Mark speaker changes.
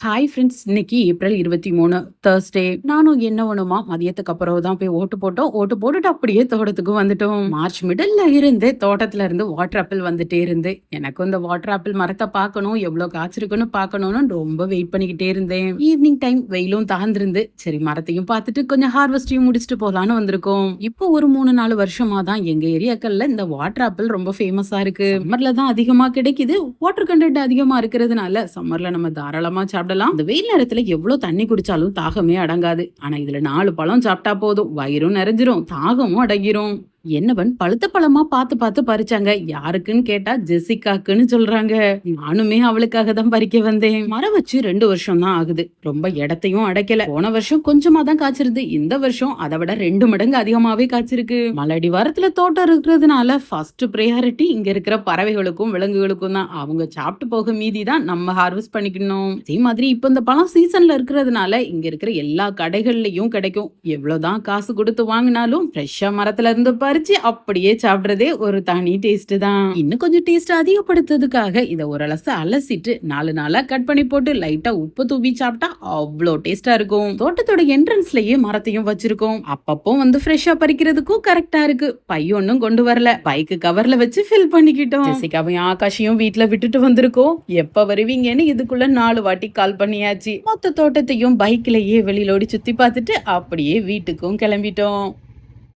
Speaker 1: Hi friends, இன்னைக்கு April 23 Thursday. நானும் என்ன ஒண்ணுமா மதியத்துக்கு அப்புறம் தான் போய் ஓட்டு போட்டோம். ஓட்டு போட்டுட்டு அப்படியே தோட்டத்துக்கு வந்துட்டோம். மார்ச் மிடில்ல இருந்து தோட்டத்துல இருந்து வாட்டர் ஆப்பிள் வந்துட்டே இருந்து எனக்கும் இந்த வாட்டர் ஆப்பிள் மரத்தை பார்க்கணும், எவ்வளவு காய்ச்சிருக்குன்னு பார்க்கணும்னு ரொம்ப வெயிட் பண்ணிக்கிட்டே இருந்தேன். ஈவினிங் டைம் வெயிலும் தாழ்ந்திருந்து சரி மரத்தையும் பார்த்துட்டு கொஞ்சம் ஹார்வெஸ்டையும் முடிச்சுட்டு போலான்னு வந்திருக்கோம். இப்போ ஒரு 3-4 வருஷமா தான் எங்க ஏரியாக்கள்ல இந்த வாட்டர் ஆப்பிள் ரொம்ப ஃபேமஸா இருக்கு. சம்மர்ல தான் அதிகமா கிடைக்குது. வாட்டர் கண்டென்ட் அதிகமா இருக்கிறதுனால சம்மர்ல நம்ம தாராளமா சாப்பிடலாம். இந்த வெயில் நேரத்துல எவ்வளவு தண்ணி குடிச்சாலும் தாகமே அடங்காது. ஆனா இதுல 4 பழம் சாப்பிட்டா போதும், வயிறும் நிறைஞ்சிரும், தாகமும் அடங்கிரும். என்னவன் பழுத்த பழமா பார்த்து பார்த்து பறிச்சாங்க. யாருக்குன்னு கேட்டா ஜெசிகாக்குன்னு சொல்றாங்க. நானுமே அவளுக்காக தான் பறிக்க வந்தேன். மரம் வச்சு 2 வருஷம் தான் ஆகுது. ரொம்ப இடத்தையும் அடைக்கல. போன வருஷம் கொஞ்சமா தான் காய்ச்சிருது. இந்த வருஷம் அதை விட 2 மடங்கு அதிகமாவே காய்ச்சிருக்கு. மலடி வாரத்துல தோட்டம் இருக்கிறதுனால ஃபர்ஸ்ட் ப்ரையாரிட்டி இங்க இருக்கிற பறவைகளுக்கும் விலங்குகளுக்கும் தான். அவங்க சாப்பிட்டு போக மீதி தான் நம்ம ஹார்வெஸ்ட் பண்ணிக்கணும். அதே மாதிரி இப்ப இந்த பழம் சீசன்ல இருக்கிறதுனால இங்க இருக்கிற எல்லா கடைகள்லயும் கிடைக்கும். எவ்வளவுதான் காசு கொடுத்து வாங்கினாலும் ஃப்ரெஷ்ஷா மரத்துல இருந்து பறிச்சு அப்படியே சாப்பிடுறதே ஒரு தனி டேஸ்ட் தான். இன்னும் கொஞ்சம் டேஸ்ட் அதிகப்படுத்துறதுக்காக இதை ஒரு அலசிட்டு 4 நாளா கட் பண்ணி போட்டு லைட்டா உப்பு தூவி சாப்பிட்டா அவ்வளோ டேஸ்டா இருக்கும். தோட்டத்தோட என்ட்ரன்ஸ்லயே மரத்தையும் வச்சிருக்கோம். அப்பப்போ வந்து ஃப்ரெஷ்ஷா பறிக்கிறதுக்கும் கரெக்டா இருக்கு. பையொன்னும் கொண்டு வரல, பைக்கு கவர்ல வச்சு ஃபில் பண்ணிக்கிட்டோம். ஜெசிகாவையும் ஆகாஷையும் வீட்டுல விட்டுட்டு வந்திருக்கோம். எப்ப வருவீங்கன்னு இதுக்குள்ள 4 வாட்டி கால் பண்ணியாச்சு. மொத்த தோட்டத்தையும் பைக்லயே வெளியிலோடி சுத்தி பார்த்துட்டு அப்படியே வீட்டுக்கும் கிளம்பிட்டோம்.